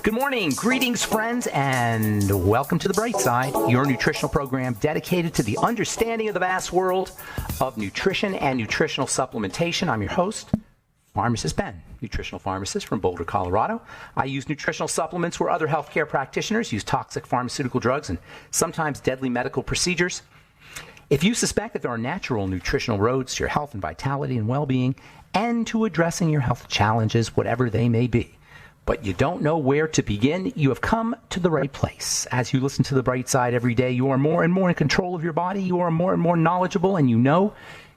Good morning, greetings, friends, and welcome to The Bright Side, your nutritional program dedicated to the understanding of the vast world of nutrition and nutritional supplementation. I'm your host, Pharmacist Ben, nutritional pharmacist from Boulder, Colorado. I use nutritional supplements where other healthcare practitioners use toxic pharmaceutical drugs and sometimes deadly medical procedures. If you suspect that there are natural nutritional roads to your health and vitality and well-being and to addressing your health challenges, whatever they may be, but you don't know where to begin, you have come to the right place. As you listen to The Bright Side every day, you are more and more in control of your body, you are more and more knowledgeable, and you know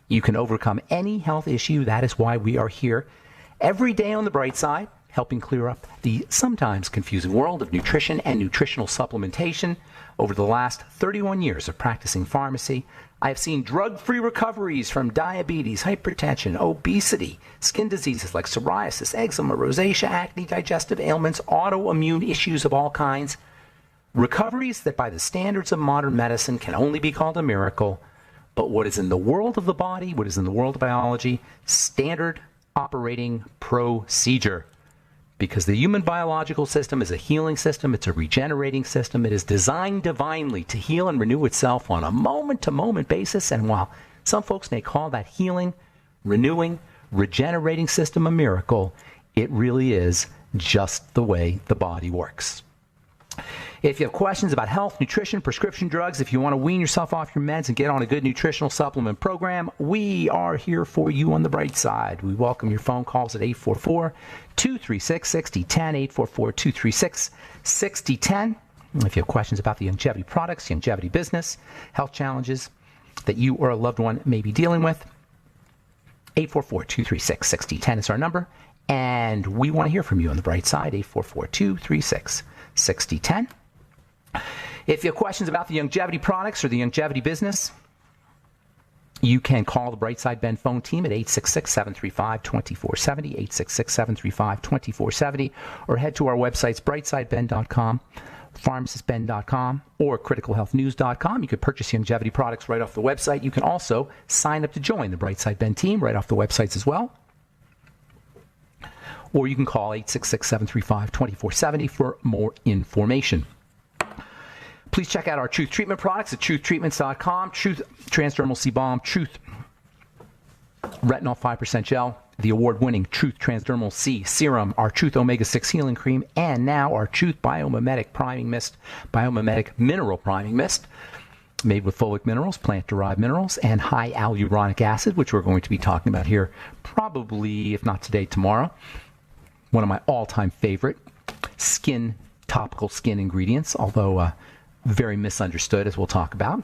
you can overcome any health issue. That is why we are here every day on The Bright Side, helping clear up the sometimes confusing world of nutrition and nutritional supplementation. Over the last 31 years of practicing pharmacy, I have seen drug-free recoveries from diabetes, hypertension, obesity, skin diseases like psoriasis, eczema, rosacea, acne, digestive ailments, autoimmune issues of all kinds. Recoveries that by the standards of modern medicine can only be called a miracle, but what is in the world of the body, what is in the world of biology, standard operating procedure. Because the human biological system is a healing system, it's a regenerating system, it is designed divinely to heal and renew itself on a moment-to-moment basis, and while some folks may call that healing, renewing, regenerating system a miracle, it really is just the way the body works. If you have questions about health, nutrition, prescription drugs, if you want to wean yourself off your meds and get on a good nutritional supplement program, we are here for you on The Bright Side. We welcome your phone calls at 844-236-6010, 844-236-6010. If you have questions about the longevity products, longevity business, health challenges that you or a loved one may be dealing with, 844-236-6010 is our number. And we want to hear from you on The Bright Side, 844-236-6010. If you have questions about the longevity products or the longevity business, you can call the Brightside Ben phone team at 866-735-2470, 866-735-2470, or head to our websites, brightsideben.com, pharmacistben.com, or criticalhealthnews.com. You can purchase longevity products right off the website. You can also sign up to join the Brightside Ben team right off the websites as well. Or you can call 866-735-2470 for more information. Please check out our Truth Treatment products at truthtreatments.com. Truth Transdermal C-Balm, Truth Retinol 5% Gel, the award-winning Truth Transdermal C Serum, our Truth Omega-6 Healing Cream, and now our Truth Biomimetic Priming Mist, Biomimetic Mineral Priming Mist, made with folic minerals, plant-derived minerals, and high hyaluronic acid, which we're going to be talking about here probably, if not today, tomorrow. One of my all-time favorite topical skin ingredients, although very misunderstood, as we'll talk about.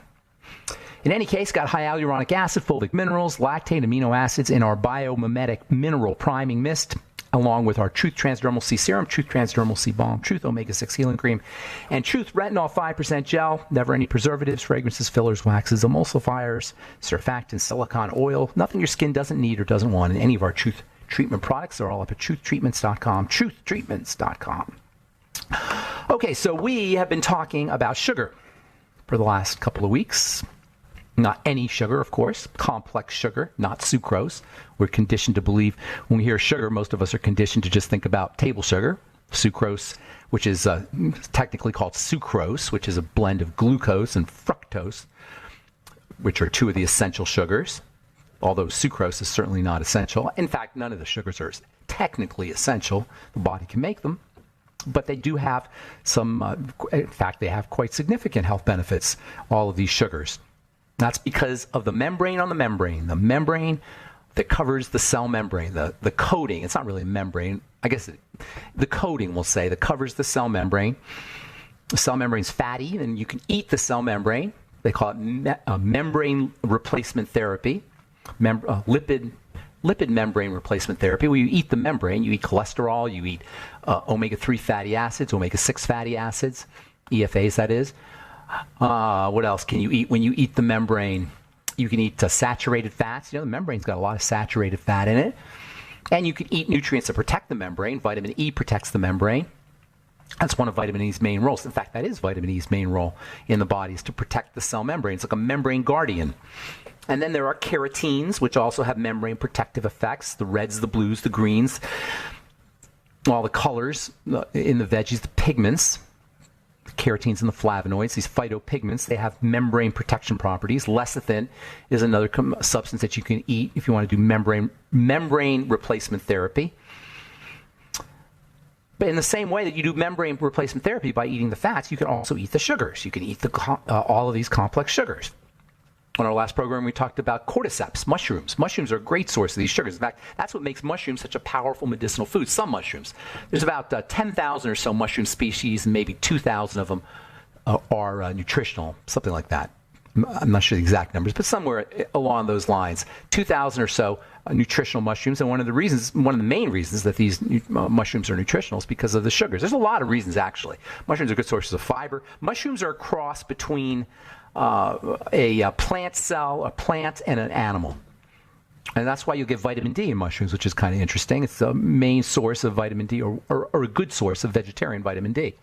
In any case, got high hyaluronic acid, folic minerals, lactate, amino acids in our Biomimetic Mineral Priming Mist, along with our Truth Transdermal C Serum, Truth Transdermal C Balm, Truth Omega-6 Healing Cream, and Truth Retinol 5% Gel. Never any preservatives, fragrances, fillers, waxes, emulsifiers, surfactants, silicone oil, nothing your skin doesn't need or doesn't want in any of our Truth Treatment products. They're all up at truthtreatments.com, truthtreatments.com. Okay, so we have been talking about sugar for the last couple of weeks. Not any sugar, of course, complex sugar, not sucrose. We're conditioned to believe when we hear sugar, most of us are conditioned to just think about table sugar, sucrose, which is technically called sucrose, which is a blend of glucose and fructose, which are two of the essential sugars, although sucrose is certainly not essential. In fact, none of the sugars are technically essential. The body can make them. But they do have some, in fact, they have quite significant health benefits, all of these sugars. That's because of the membrane on the membrane that covers the cell membrane, the coating. It's not really a membrane. I guess the coating, we'll say, that covers the cell membrane. The cell membrane's fatty, and you can eat the cell membrane. They call it membrane replacement therapy, lipid membrane replacement therapy, where you eat the membrane, you eat cholesterol, you eat omega-3 fatty acids, omega-6 fatty acids, EFAs that is. What else can you eat when you eat the membrane? You can eat saturated fats. You know, the membrane's got a lot of saturated fat in it. And you can eat nutrients that protect the membrane. Vitamin E protects the membrane. That's one of vitamin E's main roles. In fact, that is vitamin E's main role in the body, is to protect the cell membrane. It's like a membrane guardian. And then there are carotenes, which also have membrane protective effects, the reds, the blues, the greens. all the colors in the veggies, the pigments, the carotenes and the flavonoids, these phytopigments, they have membrane protection properties. Lecithin is another substance that you can eat if you want to do membrane replacement therapy. But in the same way that you do membrane replacement therapy by eating the fats, you can also eat the sugars. You can eat all of these complex sugars. On our last program, we talked about cordyceps, mushrooms. Mushrooms are a great source of these sugars. In fact, that's what makes mushrooms such a powerful medicinal food. Some mushrooms. There's about 10,000 or so mushroom species, and maybe 2,000 of them are nutritional, something like that. I'm not sure the exact numbers, but somewhere along those lines. 2,000 or so nutritional mushrooms, and one of the main reasons that these mushrooms are nutritional is because of the sugars. There's a lot of reasons, actually. Mushrooms are good sources of fiber. Mushrooms are a cross between a plant cell, a plant, and an animal. And that's why you get vitamin D in mushrooms, which is kind of interesting. It's the main source of vitamin D, or a good source of vegetarian vitamin D.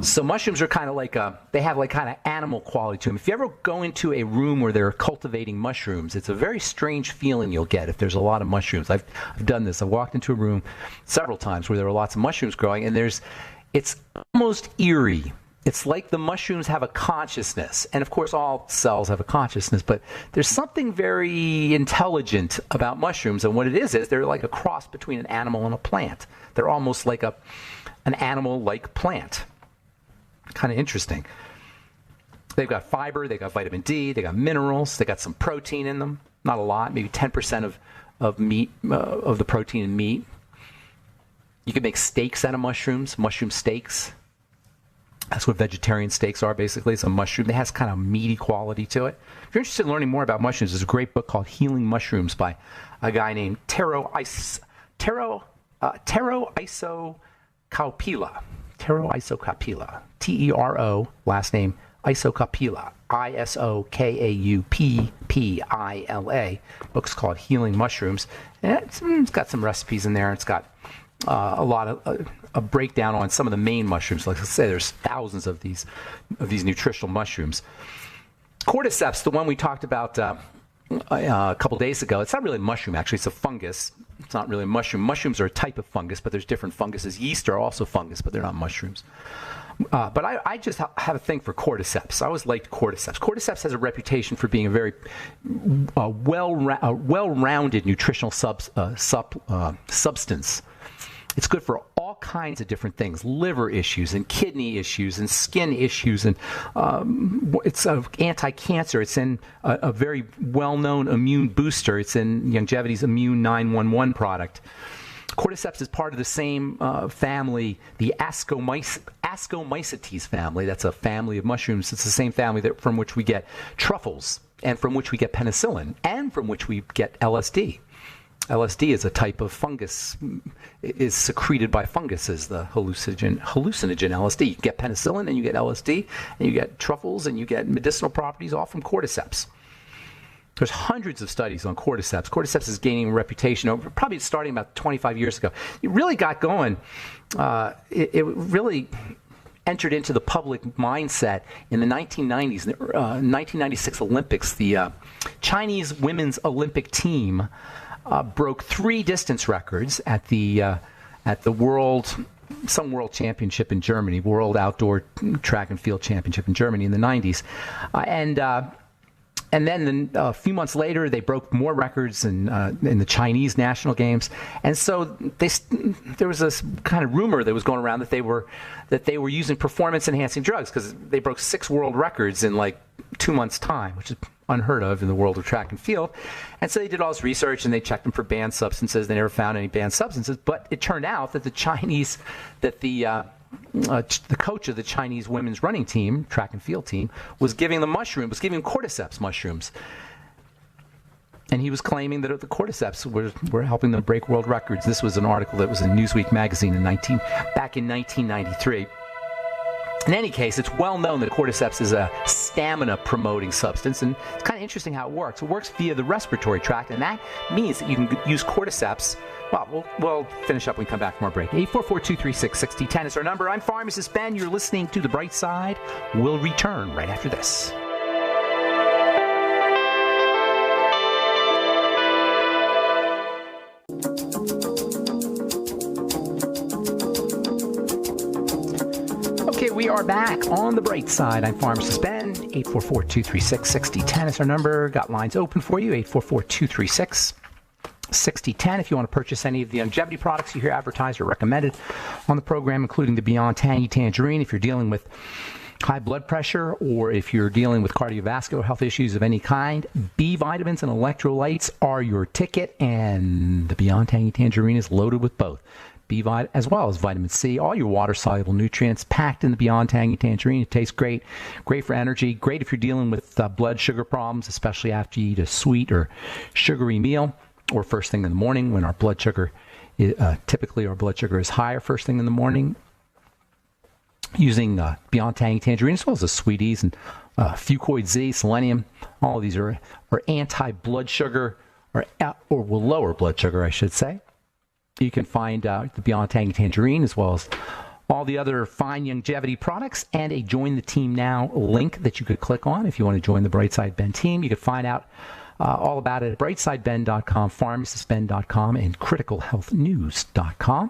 So mushrooms are kind of like they have like kind of animal quality to them. If you ever go into a room where they're cultivating mushrooms, it's a very strange feeling you'll get if there's a lot of mushrooms. I've done this. I've walked into a room several times where there were lots of mushrooms growing, and it's almost eerie. It's like the mushrooms have a consciousness. And of course, all cells have a consciousness, but there's something very intelligent about mushrooms. And what it is they're like a cross between an animal and a plant. They're almost like an animal-like plant. Kind of interesting. They've got fiber, they've got vitamin D, they got minerals, they got some protein in them. Not a lot, maybe 10% of meat, of the protein in meat. You can make steaks out of mushrooms, mushroom steaks. That's what vegetarian steaks are, basically. It's a mushroom. It has kind of meaty quality to it. If you're interested in learning more about mushrooms, there's a great book called Healing Mushrooms by a guy named Tero Isokaupila. Tero Isokaupila. Tero, last name Isokaupila. Isokaupila. Book's called Healing Mushrooms. And it's got some recipes in there. It's got a lot of a breakdown on some of the main mushrooms. Like I say, there's thousands of these nutritional mushrooms. Cordyceps, the one we talked about a couple days ago, it's not really a mushroom, actually. It's a fungus. It's not really a mushroom. Mushrooms are a type of fungus, but there's different funguses. Yeast are also fungus, but they're not mushrooms. But I just have a thing for cordyceps. I always liked cordyceps. Cordyceps has a reputation for being a very well-rounded nutritional substance. It's good for all kinds of different things: liver issues and kidney issues and skin issues, and it's anti-cancer. It's in a very well-known immune booster. It's in Longevity's Immune 911 product. Cordyceps is part of the same family, the Ascomycetes family. That's a family of mushrooms. It's the same family from which we get truffles, and from which we get penicillin, and from which we get LSD. LSD is a type of fungus, is secreted by funguses, the hallucinogen LSD. You get penicillin and you get LSD, and you get truffles and you get medicinal properties, all from cordyceps. There's hundreds of studies on cordyceps. Cordyceps is gaining a reputation, probably starting about 25 years ago. It really got going. It really entered into the public mindset in the 1990s. In the 1996 Olympics, the Chinese women's Olympic team broke 3 distance records at the world championship in Germany, World Outdoor Track and Field Championship in Germany in the 90s, and then a few months later, they broke more records in the Chinese national games. And so there was this kind of rumor that was going around that they were using performance-enhancing drugs, because they broke 6 world records in like 2 months' time, which is unheard of in the world of track and field. And so they did all this research, and they checked them for banned substances. They never found any banned substances. But it turned out that the coach of the Chinese women's running team, track and field team, was giving cordyceps mushrooms. And he was claiming that the cordyceps were helping them break world records. This was an article that was in Newsweek magazine back in 1993. In any case, it's well known that cordyceps is a stamina-promoting substance, and it's kind of interesting how it works. It works via the respiratory tract, and that means that you can use cordyceps. Well, we'll finish up when we come back from our break. 844-236-6010 is our number. I'm Pharmacist Ben. You're listening to The Bright Side. We'll return right after this. Okay, we are back on the bright side. I'm Pharmacist Ben. 844-236-6010 is our number. Got lines open for you. 844-236-6010. If you want to purchase any of the longevity products you hear advertised or recommended on the program, including the Beyond Tangy Tangerine, if you're dealing with high blood pressure or if you're dealing with cardiovascular health issues of any kind, B vitamins and electrolytes are your ticket, and the Beyond Tangy Tangerine is loaded with both. B vitamin as well as vitamin C, all your water-soluble nutrients packed in the Beyond Tangy Tangerine. It tastes great, great for energy, great if you're dealing with blood sugar problems, especially after you eat a sweet or sugary meal or first thing in the morning when our blood sugar, typically our blood sugar is higher first thing in the morning. Using Beyond Tangy Tangerine as well as the Sweeties and Fucoid Z, selenium, all of these are anti-blood sugar or will lower blood sugar, I should say. You can find the Beyond Tangy Tangerine as well as all the other fine longevity products and a Join the Team Now link that you could click on if you want to join the Brightside Ben team. You can find out all about it at brightsideben.com, pharmacistben.com, and criticalhealthnews.com.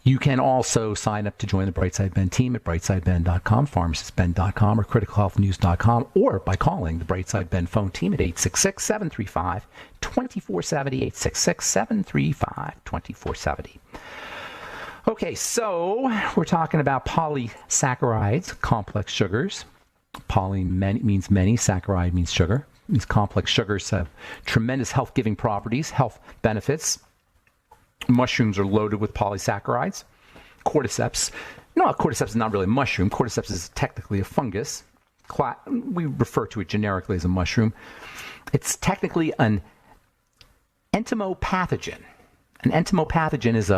You can also sign up to join the Brightside Ben team at brightsideben.com, pharmacistben.com, or criticalhealthnews.com, or by calling the Brightside Ben phone team at 866-735-2470, 866-735-2470. Okay, so we're talking about polysaccharides, complex sugars. Poly means many, saccharide means sugar. These complex sugars have tremendous health-giving properties, health benefits. Mushrooms are loaded with polysaccharides. Cordyceps is not really a mushroom. Cordyceps is technically a fungus. We refer to it generically as a mushroom. It's technically an entomopathogen. An entomopathogen is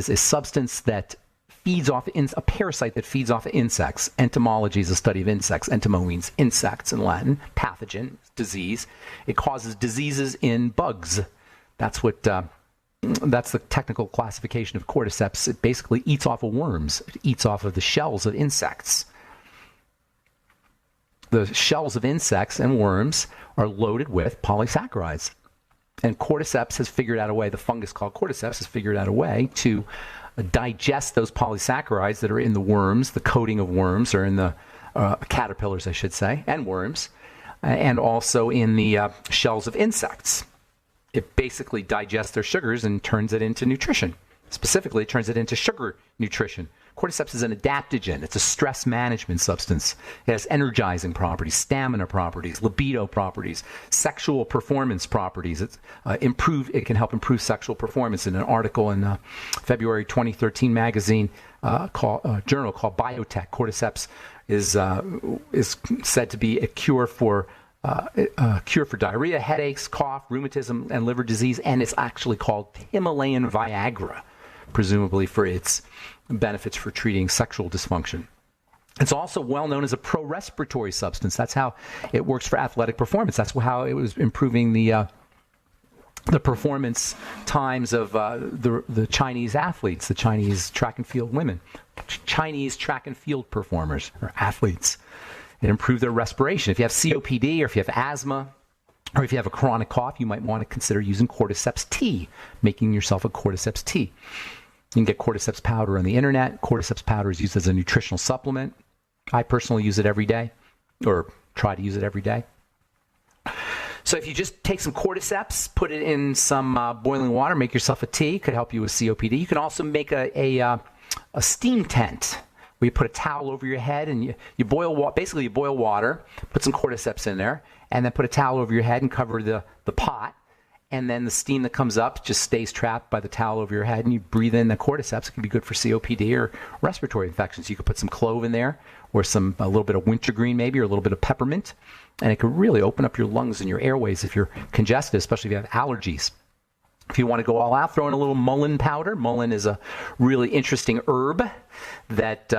a substance that feeds off a parasite that feeds off of insects. Entomology is a study of insects. Entomo means insects in Latin. Pathogen, disease. It causes diseases in bugs. That's the technical classification of cordyceps. It basically eats off of worms. It eats off of the shells of insects. The shells of insects and worms are loaded with polysaccharides. And cordyceps has figured out a way, the fungus called cordyceps has figured out a way to digest those polysaccharides that are in the worms, the coating of worms, or in the caterpillars, I should say, and worms, and also in the shells of insects. It basically digests their sugars and turns it into nutrition. Specifically, it turns it into sugar nutrition. Cordyceps is an adaptogen. It's a stress management substance. It has energizing properties, stamina properties, libido properties, sexual performance properties. It can help improve sexual performance. In an article in February 2013 magazine journal called Biotech, cordyceps is said to be a cure for diarrhea, headaches, cough, rheumatism, and liver disease, and it's actually called Himalayan Viagra, presumably for its benefits for treating sexual dysfunction. It's also well known as a pro-respiratory substance. That's how it works for athletic performance. That's how it was improving the performance times of the Chinese athletes, the Chinese track and field women, Chinese track and field performers or athletes. It improved their respiration. If you have COPD or if you have asthma or if you have a chronic cough, you might want to consider using cordyceps tea, making yourself a cordyceps tea. You can get cordyceps powder on the internet. Cordyceps powder is used as a nutritional supplement. I personally use it every day, or try to use it every day. So if you just take some cordyceps, put it in some boiling water, make yourself a tea. It could help you with COPD. You can also make a steam tent where you put a towel over your head and you boil water, put some cordyceps in there, and then put a towel over your head and cover the pot. And then the steam that comes up just stays trapped by the towel over your head, and you breathe in the cordyceps. It can be good for COPD or respiratory infections. You could put some clove in there, or a little bit of wintergreen maybe, or a little bit of peppermint, and it could really open up your lungs and your airways if you're congested, especially if you have allergies. If you want to go all out, throw in a little mullein powder. Mullein is a really interesting herb that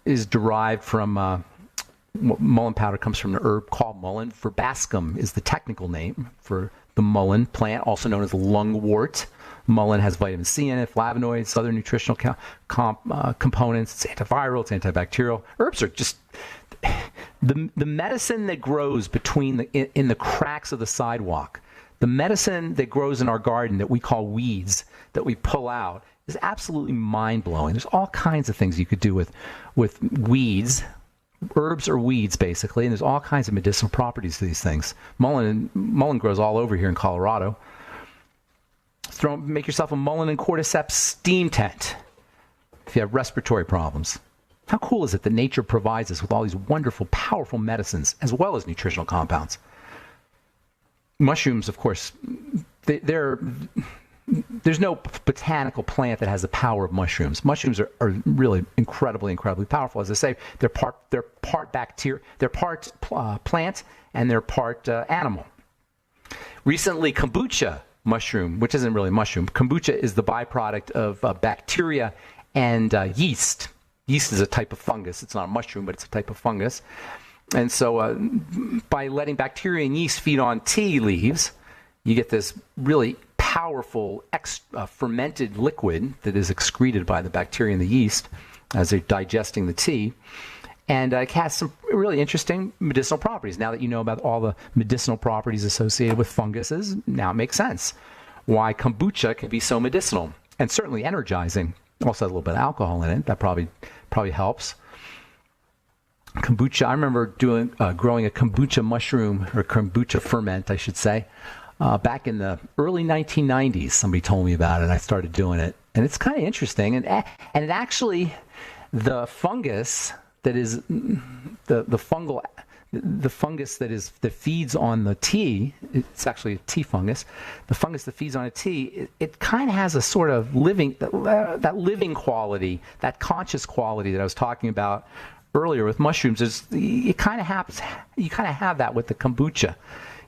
is derived from mullein powder comes from an herb called mullein. Verbascum is the technical name for the mullein plant, also known as lungwort. Mullein has vitamin C in it, flavonoids, other nutritional components. It's antiviral, it's antibacterial. Herbs are just the medicine that grows in the cracks of the sidewalk. The medicine that grows in our garden that we call weeds, that we pull out, is absolutely mind-blowing. There's all kinds of things you could do with weeds, herbs or weeds, basically, and there's all kinds of medicinal properties to these things. Mullein grows all over here in Colorado. Make yourself a mullein and cordyceps steam tent if you have respiratory problems. How cool is it that nature provides us with all these wonderful, powerful medicines as well as nutritional compounds? Mushrooms, of course, there's no botanical plant that has the power of mushrooms. Mushrooms are really incredibly powerful. As I say, they're part bacteria, they're part plant, and they're part animal. Recently, kombucha mushroom, which isn't really mushroom, kombucha is the byproduct of bacteria and yeast. Yeast is a type of fungus. It's not a mushroom, but it's a type of fungus. And so by letting bacteria and yeast feed on tea leaves, you get this really powerful fermented liquid that is excreted by the bacteria and the yeast as they're digesting the tea. And it has some really interesting medicinal properties. Now that you know about all the medicinal properties associated with funguses, now it makes sense why kombucha can be so medicinal and certainly energizing. Also has a little bit of alcohol in it. That probably helps. Kombucha, I remember growing a kombucha mushroom, or kombucha ferment, I should say, back in the early 1990s. Somebody told me about it. I started doing it. And it's kind of interesting. And it actually, the fungus that is the fungus that feeds on the tea, it's actually a tea fungus. The fungus that feeds on a tea, it kind of has a sort of that living quality, that conscious quality that I was talking about earlier with mushrooms. You kind of have that with the kombucha.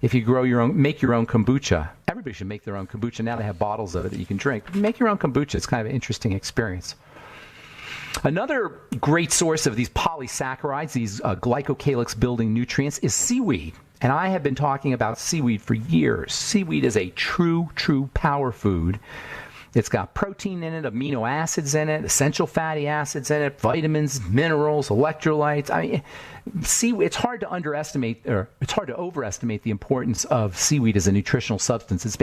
If you make your own kombucha. Everybody should make their own kombucha. Now they have bottles of it that you can drink. Make your own kombucha. It's kind of an interesting experience. Another great source of these polysaccharides, these glycocalyx building nutrients, is seaweed. And I have been talking about seaweed for years. Seaweed is a true power food. It's got protein in it, amino acids in it, essential fatty acids in it, vitamins, minerals, electrolytes. I mean, it's hard to underestimate, or it's hard to overestimate the importance of seaweed as a nutritional substance. It's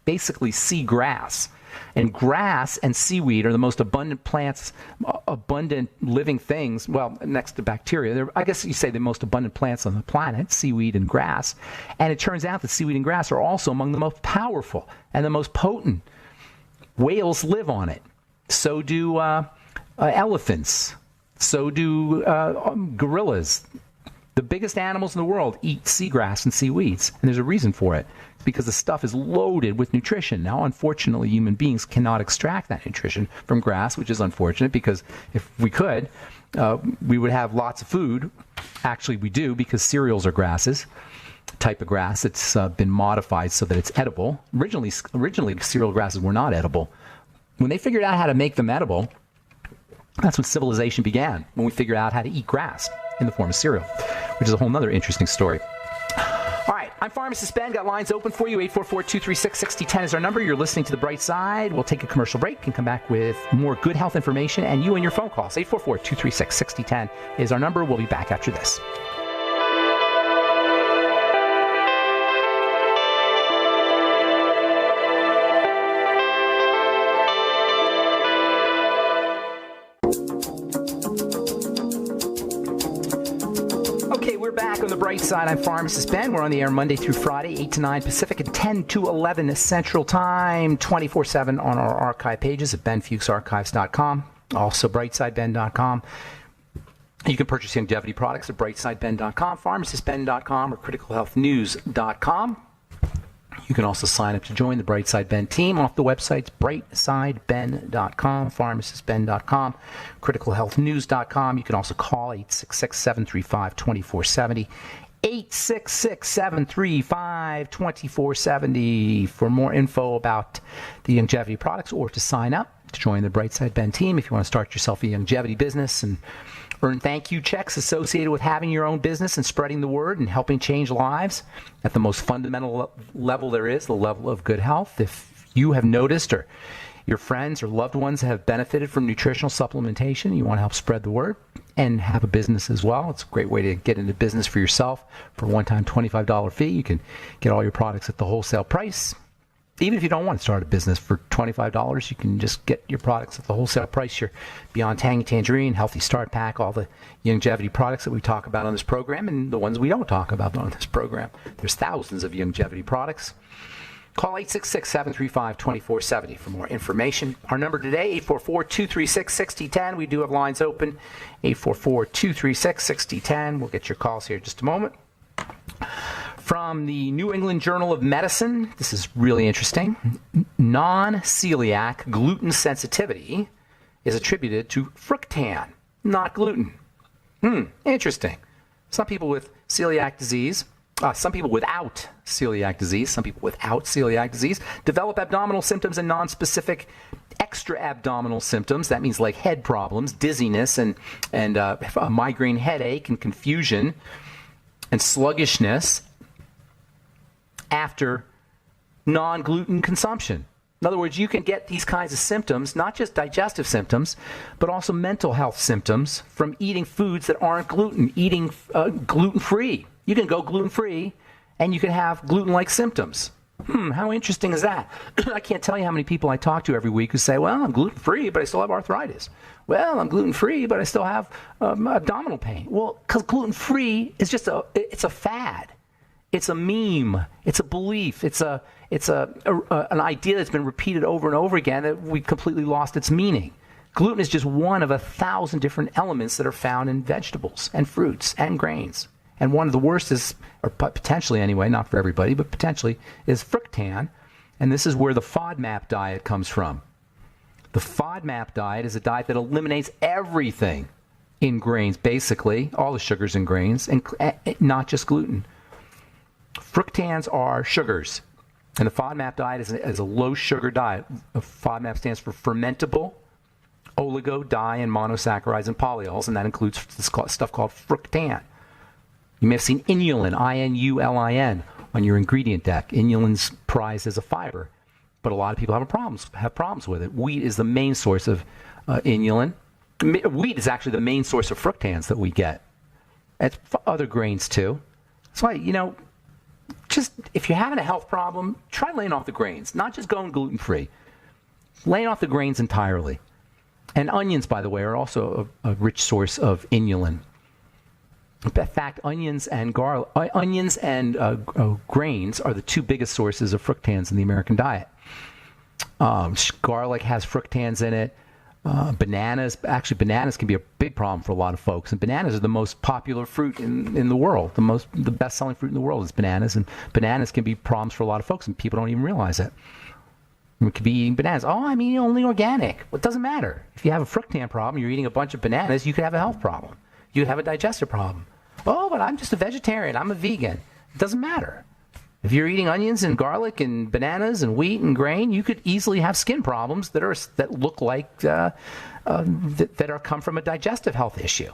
basically sea grass. And grass and seaweed are the most abundant plants, abundant living things, well, next to bacteria. I guess you say the most abundant plants on the planet, seaweed and grass. And it turns out that seaweed and grass are also among the most powerful and the most potent. Whales live on it. So do elephants. So do gorillas. The biggest animals in the world eat seagrass and seaweeds, and there's a reason for it. It's because the stuff is loaded with nutrition. Now, unfortunately, human beings cannot extract that nutrition from grass, which is unfortunate, because if we could, we would have lots of food. Actually, we do, because cereals are grasses, type of grass that's been modified so that it's edible. Originally, cereal grasses were not edible. When they figured out how to make them edible, that's when civilization began, when we figured out how to eat grass in the form of cereal, which is a whole other interesting story. All right, I'm Pharmacist Ben. Got lines open for you. 844-236-6010 is our number. You're listening to The Bright Side. We'll take a commercial break and come back with more good health information and you and your phone calls. 844-236-6010 is our number. We'll be back after this. On the bright side, I'm Pharmacist Ben. We're on the air Monday through Friday, 8 to 9 Pacific and 10 to 11 Central Time, 24/7 on our archive pages at benfuchsarchives.com, also brightsideben.com. You can purchase longevity products at brightsideben.com, pharmacistben.com, or criticalhealthnews.com. You can also sign up to join the Brightside Ben team off the websites brightsideben.com, pharmacistben.com, criticalhealthnews.com. You can also call 866-735-2470, 866-735-2470 for more info about the longevity products, or to sign up to join the Brightside Ben team if you want to start yourself a longevity business and earn thank you checks associated with having your own business and spreading the word and helping change lives at the most fundamental level there is, the level of good health. If you have noticed, or your friends or loved ones have benefited from nutritional supplementation, you want to help spread the word and have a business as well, it's a great way to get into business for yourself. For a one-time $25 fee, you can get all your products at the wholesale price. Even if you don't want to start a business, for $25, you can just get your products at the wholesale price. Your Beyond Tangy Tangerine, Healthy Start Pack, all the longevity products that we talk about on this program, and the ones we don't talk about on this program. There's thousands of longevity products. Call 866-735-2470 for more information. Our number today, 844-236-6010. We do have lines open, 844-236-6010. We'll get your calls here in just a moment. From the New England Journal of Medicine, this is really interesting. Non-celiac gluten sensitivity is attributed to fructan, not gluten. Interesting. Some people with celiac disease, some people without celiac disease develop abdominal symptoms and non-specific extra abdominal symptoms. That means like head problems, dizziness, and a migraine headache and confusion and sluggishness after non-gluten consumption. In other words, you can get these kinds of symptoms, not just digestive symptoms, but also mental health symptoms from eating foods that aren't gluten, eating gluten-free. You can go gluten-free and you can have gluten-like symptoms. How interesting is that? I can't tell you how many people I talk to every week who say, well, I'm gluten-free, but I still have arthritis. Well, I'm gluten-free, but I still have abdominal pain. Well, because gluten-free is just it's a fad. It's a meme. It's a belief. It's an idea that's been repeated over and over again that we completely lost its meaning. Gluten is just one of 1,000 different elements that are found in vegetables and fruits and grains. And one of the worst is, or potentially anyway, not for everybody, but potentially, is fructan. And this is where the FODMAP diet comes from. The FODMAP diet is a diet that eliminates everything in grains, basically, all the sugars in grains, and not just gluten. Fructans are sugars, and the FODMAP diet is a low-sugar diet. FODMAP stands for fermentable oligo, di, and monosaccharides and polyols, and that includes this stuff called fructan. You may have seen inulin, I-N-U-L-I-N, on your ingredient deck. Inulin's prized as a fiber, but a lot of people have problems with it. Wheat is the main source of inulin. Wheat is actually the main source of fructans that we get. It's other grains too. That's why, just if you're having a health problem, try laying off the grains, not just going gluten-free. Laying off the grains entirely. And onions, by the way, are also a rich source of inulin. In fact, onions and grains are the two biggest sources of fructans in the American diet. Garlic has fructans in it. Bananas can be a big problem for a lot of folks. And bananas are the most popular fruit in the world. The best-selling fruit in the world is bananas. And bananas can be problems for a lot of folks, and people don't even realize it. We could be eating bananas. Oh, I'm eating only organic. Well, it doesn't matter. If you have a fructan problem, you're eating a bunch of bananas, you could have a health problem. You could have a digestive problem. Oh, but I'm just a vegetarian. I'm a vegan. It doesn't matter. If you're eating onions and garlic and bananas and wheat and grain, you could easily have skin problems that look like that come from a digestive health issue.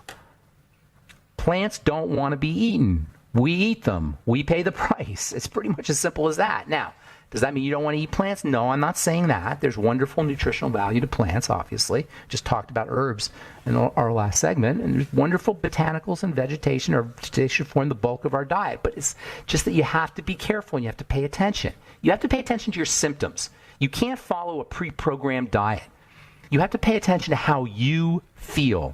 Plants don't want to be eaten. We eat them. We pay the price. It's pretty much as simple as that. Now, does that mean you don't want to eat plants? No, I'm not saying that. There's wonderful nutritional value to plants, obviously. Just talked about herbs in our last segment. And there's wonderful botanicals and vegetation, or they should form the bulk of our diet. But it's just that you have to be careful and you have to pay attention. You have to pay attention to your symptoms. You can't follow a pre-programmed diet. You have to pay attention to how you feel.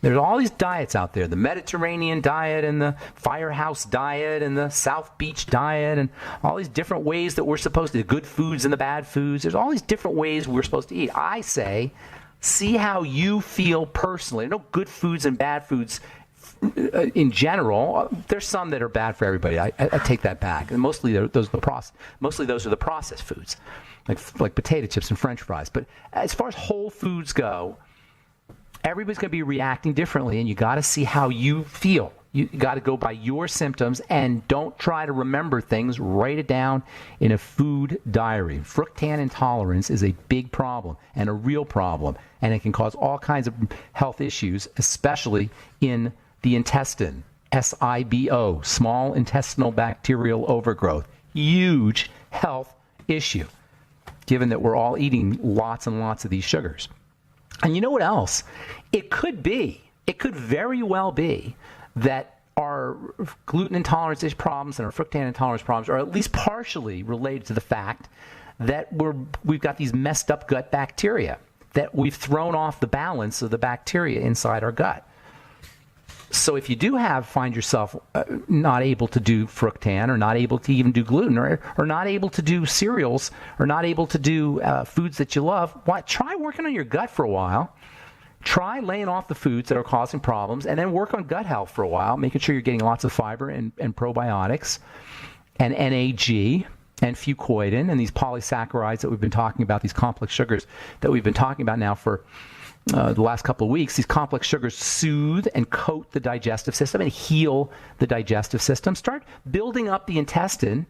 There's all these diets out there, the Mediterranean diet and the Firehouse diet and the South Beach diet and all these different ways that we're supposed to, the good foods and the bad foods. There's all these different ways we're supposed to eat. I say, see how you feel personally. No good foods and bad foods in general. There's some that are bad for everybody. I take that back. And mostly those are the processed foods, like potato chips and French fries. But as far as whole foods go, everybody's going to be reacting differently, and you got to see how you feel. You got to go by your symptoms, and don't try to remember things. Write it down in a food diary. Fructan intolerance is a big problem and a real problem, and it can cause all kinds of health issues, especially in the intestine. SIBO, small intestinal bacterial overgrowth. Huge health issue, given that we're all eating lots and lots of these sugars. And you know what else? It could very well be that our gluten intolerance problems and our fructan intolerance problems are at least partially related to the fact that we've got these messed up gut bacteria, that we've thrown off the balance of the bacteria inside our gut. So if you do find yourself not able to do fructan, or not able to even do gluten, or not able to do cereals, or not able to do foods that you love, try working on your gut for a while. Try laying off the foods that are causing problems, and then work on gut health for a while, making sure you're getting lots of fiber and probiotics and NAG and fucoidin and these polysaccharides that we've been talking about, these complex sugars that we've been talking about now for the last couple of weeks. These complex sugars soothe and coat the digestive system and heal the digestive system. Start building up the intestine,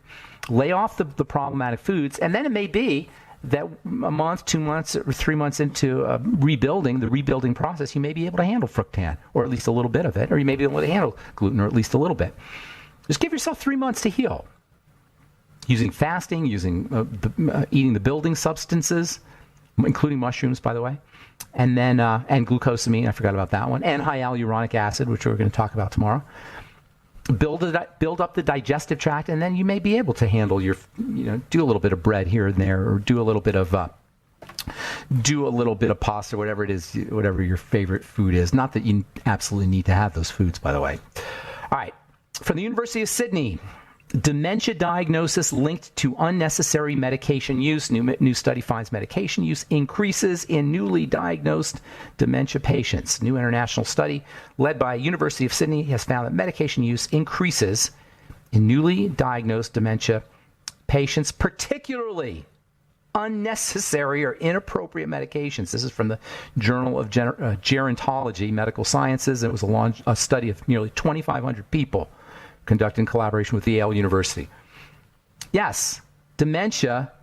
lay off the problematic foods, and then it may be that a month, 2 months, or 3 months into the rebuilding process, you may be able to handle fructan, or at least a little bit of it, or you may be able to handle gluten, or at least a little bit. Just give yourself 3 months to heal. Using fasting, eating the building substances, including mushrooms, by the way, and then and glucosamine, I forgot about that one, and high hyaluronic acid, which we're going to talk about tomorrow. Build up the digestive tract, and then you may be able to handle do a little bit of bread here and there, or do a little bit of pasta, whatever it is, whatever your favorite food is. Not that you absolutely need to have those foods, by the way. All right, from the University of Sydney. Dementia diagnosis linked to unnecessary medication use. New study finds medication use increases in newly diagnosed dementia patients. New international study led by University of Sydney has found that medication use increases in newly diagnosed dementia patients, particularly unnecessary or inappropriate medications. This is from the Journal of Gerontology, Medical Sciences. It was a study of nearly 2,500 people conducted in collaboration with Yale University. Yes, dementia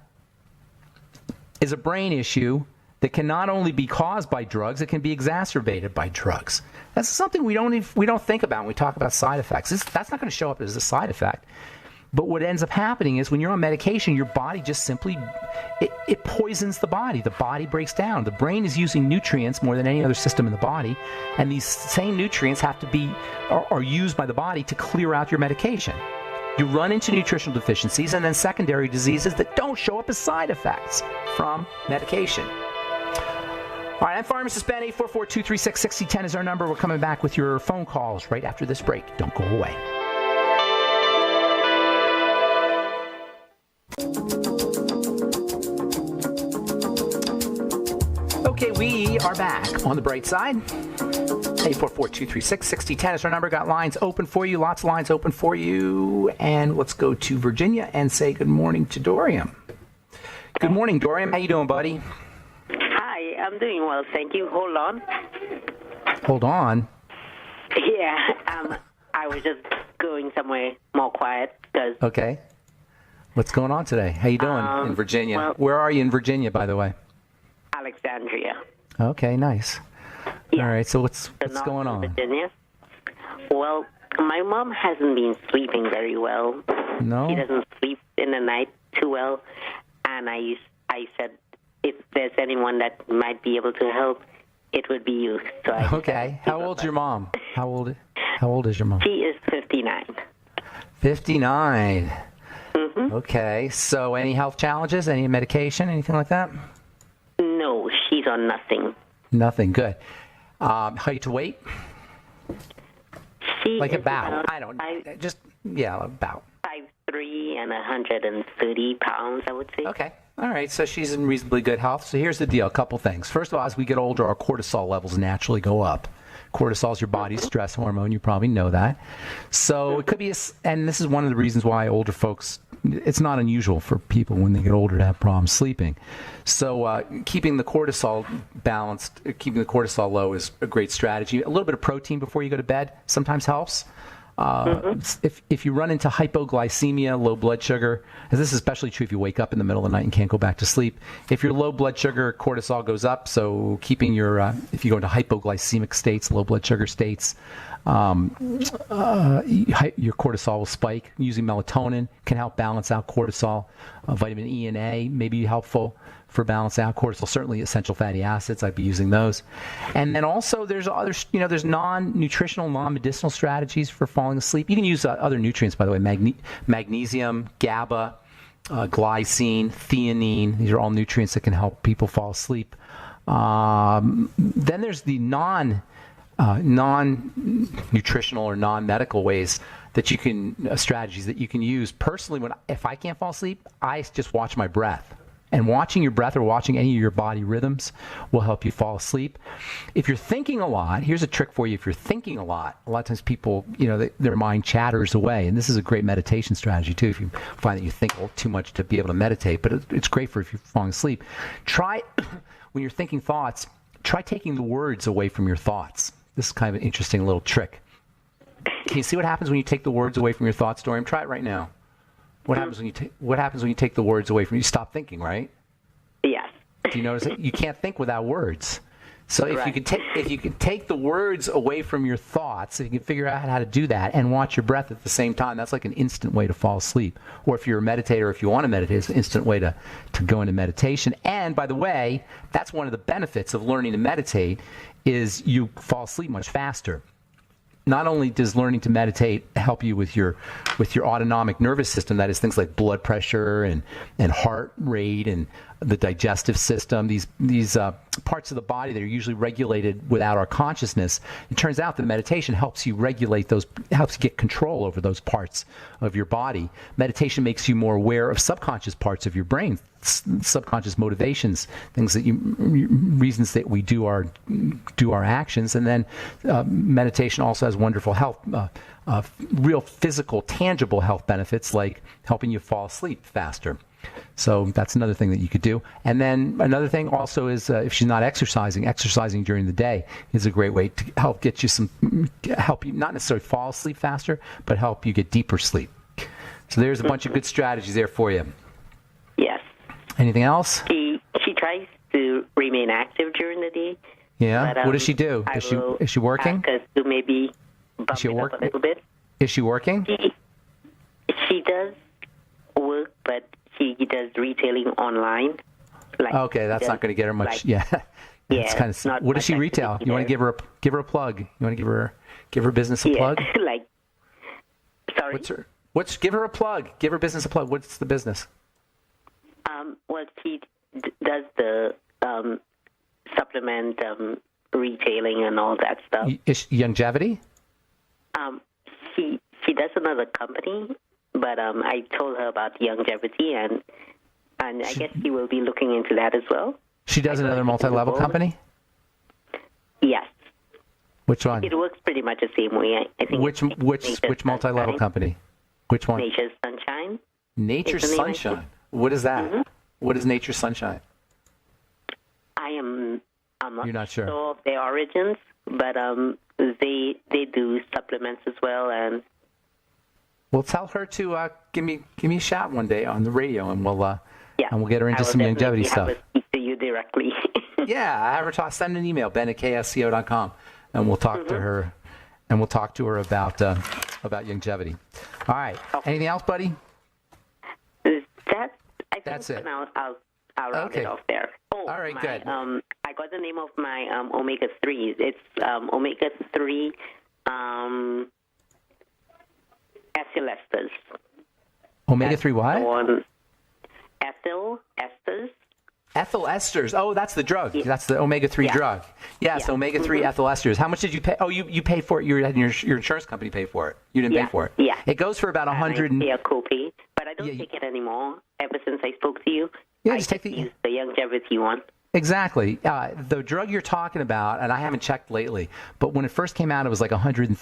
is a brain issue that can not only be caused by drugs, it can be exacerbated by drugs. That's something we don't think about when we talk about side effects. That's not going to show up as a side effect. But what ends up happening is when you're on medication, your body just simply, it poisons the body. The body breaks down. The brain is using nutrients more than any other system in the body, and these same nutrients are used by the body to clear out your medication. You run into nutritional deficiencies and then secondary diseases that don't show up as side effects from medication. All right, I'm Pharmacist Ben. 844-236-6010 is our number. We're coming back with your phone calls right after this break. Don't go away. Okay, we are back on the bright side. 844-236-6010 is our number. Got lines open for you, lots of lines open for you. And let's go to Virginia and say good morning to Dorian. Good morning, Dorian. How you doing, buddy? Hi, I'm doing well, thank you. Hold on. Hold on? Yeah, I was just going somewhere more quiet. Okay. What's going on today? How you doing in Virginia? Well, where are you in Virginia, by the way? Alexandria. Okay, nice. Yeah. All right, so what's going on? Virginia. Well, my mom hasn't been sleeping very well. No? She doesn't sleep in the night too well. And I said, if there's anyone that might be able to help, it would be you. So okay. How old's your mom? How old is your mom? She is 59. 59. Mm-hmm. Okay. So any health challenges? Any medication? Anything like that? No, she's on nothing. Nothing. Good. Height to weight? She like is about. I don't. Just about. 5'3" and 130 pounds, I would say. Okay. All right. So she's in reasonably good health. So here's the deal. A couple things. First of all, as we get older, our cortisol levels naturally go up. Cortisol is your body's stress hormone. You probably know that. So it could be, and this is one of the reasons why older folks, it's not unusual for people when they get older to have problems sleeping. So keeping the cortisol balanced, keeping the cortisol low is a great strategy. A little bit of protein before you go to bed sometimes helps. If you run into hypoglycemia, low blood sugar, and this is especially true if you wake up in the middle of the night and can't go back to sleep. If you're low blood sugar, cortisol goes up. So keeping your, if you go into hypoglycemic states, low blood sugar states, your cortisol will spike. Using melatonin can help balance out cortisol. Vitamin E and A may be helpful for balance out. Cortisol, certainly essential fatty acids. I'd be using those. And then also there's others, there's non-nutritional, non-medicinal strategies for falling asleep. You can use other nutrients, by the way, magnesium, GABA, glycine, theanine. These are all nutrients that can help people fall asleep. Then there's the non-nutritional or non-medical ways that you can strategies that you can use. Personally, if I can't fall asleep, I just watch my breath. And watching your breath or watching any of your body rhythms will help you fall asleep. If you're thinking a lot, here's a trick for you. If you're thinking a lot of times people, their mind chatters away. And this is a great meditation strategy, too, if you find that you think too much to be able to meditate. But it's great for if you're falling asleep. Try, when you're thinking thoughts, try taking the words away from your thoughts. This is kind of an interesting little trick. Can you see what happens when you take the words away from your thoughts, Dorian? Try it right now. What happens when you take the words away from you? Stop thinking, right? Yes. Do you notice that you can't think without words? So if you can take the words away from your thoughts, if you can figure out how to do that and watch your breath at the same time, that's like an instant way to fall asleep. Or if you're a meditator, if you want to meditate, it's an instant way to go into meditation. And by the way, that's one of the benefits of learning to meditate is you fall asleep much faster. Not only does learning to meditate help you with your autonomic nervous system, that is things like blood pressure and heart rate and the digestive system, these parts of the body that are usually regulated without our consciousness. It turns out that meditation helps you regulate those, helps you get control over those parts of your body. Meditation makes you more aware of subconscious parts of your brain, subconscious motivations, things that reasons that we do our actions. And then meditation also has wonderful health, real physical, tangible health benefits like helping you fall asleep faster. So that's another thing that you could do. And then another thing also is if she's not exercising during the day is a great way to help get you help you not necessarily fall asleep faster, but help you get deeper sleep. So there's a bunch of good strategies there for you. Yes. Anything else? She tries to remain active during the day. Yeah. But, what does she do? Is she working? Ask us to maybe bump it up a little bit. Is she working? She does work, but she does retailing online. Okay, that's not going to get her much. Yeah. It's kind of. What does she retail? You want to give her a plug? You want to give her business a plug? Sorry. Give her a plug. Give her business a plug. What's the business? Well, she does the supplement retailing and all that stuff. Is longevity? She does another company, but I told her about longevity, and I guess she will be looking into that as well. She does another multi-level company? Yes. Which one? It works pretty much the same way. I think. Which multi-level company? Which one? Nature's Sunshine. Nature's Sunshine. What is that? Mm-hmm. What is Nature's Sunshine? I'm You're not sure of their origins, but they do supplements as well. And well, tell her to give me a shout one day on the radio, and we'll get her into some longevity stuff. I will speak to you directly. Yeah, I have her send an email, ben@ksco.com, and we'll talk to her, and we'll talk to her about longevity. All right. Okay. Anything else, buddy? That's it. I'll round it off there. All right, good. I got the name of my omega-3s. It's omega-3 ethyl esters. Omega-3 what? Ethyl esters. Ethyl esters. Oh, that's the drug. Yeah. That's the omega-3 drug. Yeah, so omega-3 ethyl esters. How much did you pay? Oh, you paid for it. Your insurance company paid for it. You didn't pay for it. Yeah. It goes for about 100. I pay a copay, but I don't take it anymore. Ever since I spoke to you, I just use the longevity one. Exactly. The drug you're talking about, and I haven't checked lately, but when it first came out, it was like $130 or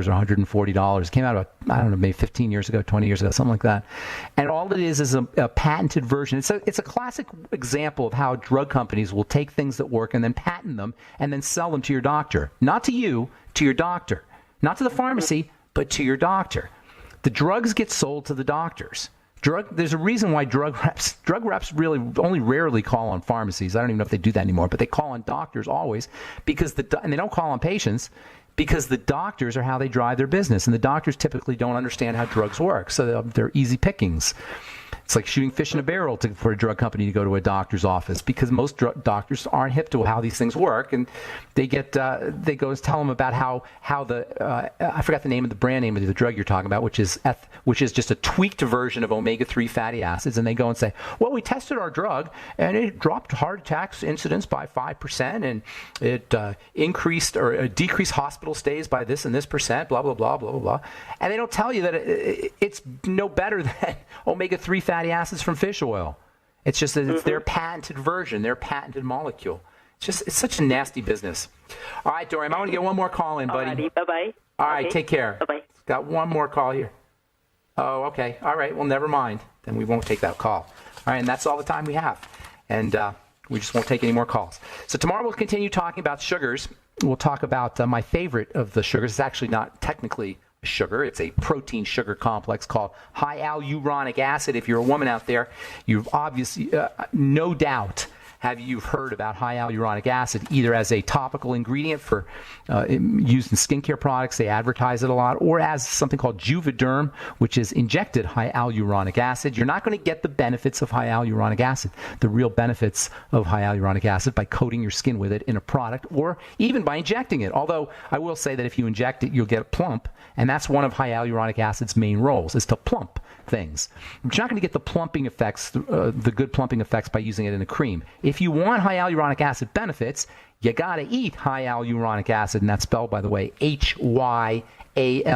$140. It came out about, I don't know, maybe 15 years ago, 20 years ago, something like that. And all it is a patented version. It's a classic example of how drug companies will take things that work and then patent them and then sell them to your doctor. Not to you, to your doctor. Not to the pharmacy, but to your doctor. The drugs get sold to the doctors. There's a reason why drug reps really only rarely call on pharmacies. I don't even know if they do that anymore, but they call on doctors always and they don't call on patients because the doctors are how they drive their business, and the doctors typically don't understand how drugs work, so they're easy pickings. It's like shooting fish in a barrel for a drug company to go to a doctor's office, because most doctors aren't hip to how these things work, and they go and tell them about how the I forgot the name of the brand name of the drug you're talking about, which is just a tweaked version of omega-3 fatty acids, and they go and say, well, we tested our drug and it dropped heart attacks incidence by 5%, and it increased or decreased hospital stays by this and this percent, blah blah blah blah blah, and they don't tell you that it's no better than omega-3 fatty acids from fish oil. It's just that it's their patented version, their patented molecule. It's such a nasty business. All right, Dorian, I want to get one more call in, buddy. Alrighty, bye-bye. All right, take care. Bye-bye. Got one more call here. Oh, okay. All right, well, never mind. Then we won't take that call. All right, and that's all the time we have. And we just won't take any more calls. So tomorrow we'll continue talking about sugars. We'll talk about my favorite of the sugars. It's actually not technically sugar. It's a protein sugar complex called high hyaluronic acid. If you're a woman out there, you've obviously, no doubt, you've heard about high hyaluronic acid, either as a topical ingredient for used in skincare products, they advertise it a lot, or as something called Juvederm, which is injected high hyaluronic acid. You're not going to get the benefits of high hyaluronic acid, the real benefits of high hyaluronic acid, by coating your skin with it in a product, or even by injecting it. Although I will say that if you inject it, you'll get plump, and that's one of high hyaluronic acid's main roles, is to plump things. But you're not going to get the plumping effects, the good plumping effects, by using it in a cream. If you want high hyaluronic acid benefits, you got to eat high hyaluronic acid, and that's spelled, by the way, Hyaluronic, high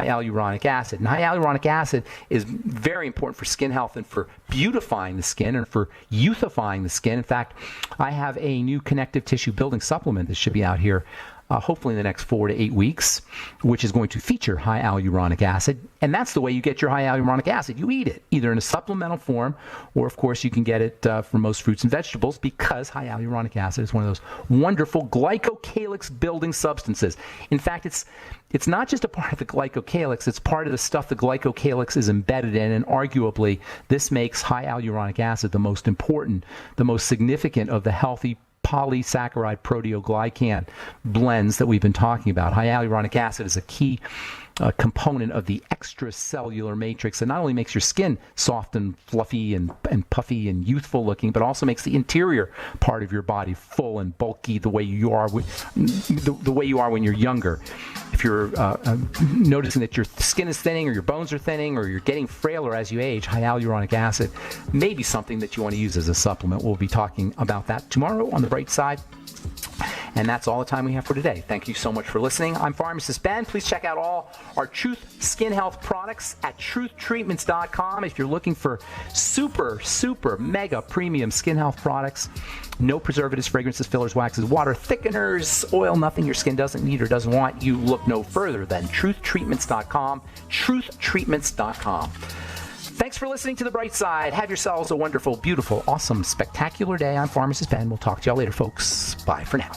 hyaluronic acid. And high hyaluronic acid is very important for skin health and for beautifying the skin and for youthifying the skin. In fact, I have a new connective tissue building supplement that should be out here hopefully in the next 4 to 8 weeks, which is going to feature high hyaluronic acid. And that's the way you get your high hyaluronic acid. You eat it, either in a supplemental form, or of course you can get it from most fruits and vegetables, because high hyaluronic acid is one of those wonderful glycocalyx building substances. In fact, it's not just a part of the glycocalyx, it's part of the stuff the glycocalyx is embedded in, and arguably this makes high hyaluronic acid the most important, the most significant of the healthy polysaccharide proteoglycan blends that we've been talking about. High hyaluronic acid is a key component of the extracellular matrix, and not only makes your skin soft and fluffy and puffy and youthful looking, but also makes the interior part of your body full and bulky, the way you are the way you are when you're younger. If you're noticing that your skin is thinning, or your bones are thinning, or you're getting frailer as you age, high hyaluronic acid may be something that you want to use as a supplement. We'll be talking about that tomorrow on The Bright Side. And that's all the time we have for today. Thank you so much for listening. I'm Pharmacist Ben. Please check out all our Truth Skin Health products at truthtreatments.com. If you're looking for super, mega premium skin health products, no preservatives, fragrances, fillers, waxes, water, thickeners, oil, nothing your skin doesn't need or doesn't want, you look no further than truthtreatments.com, truthtreatments.com. Thanks for listening to The Bright Side. Have yourselves a wonderful, beautiful, awesome, spectacular day. I'm Pharmacist Ben. We'll talk to y'all later, folks. Bye for now.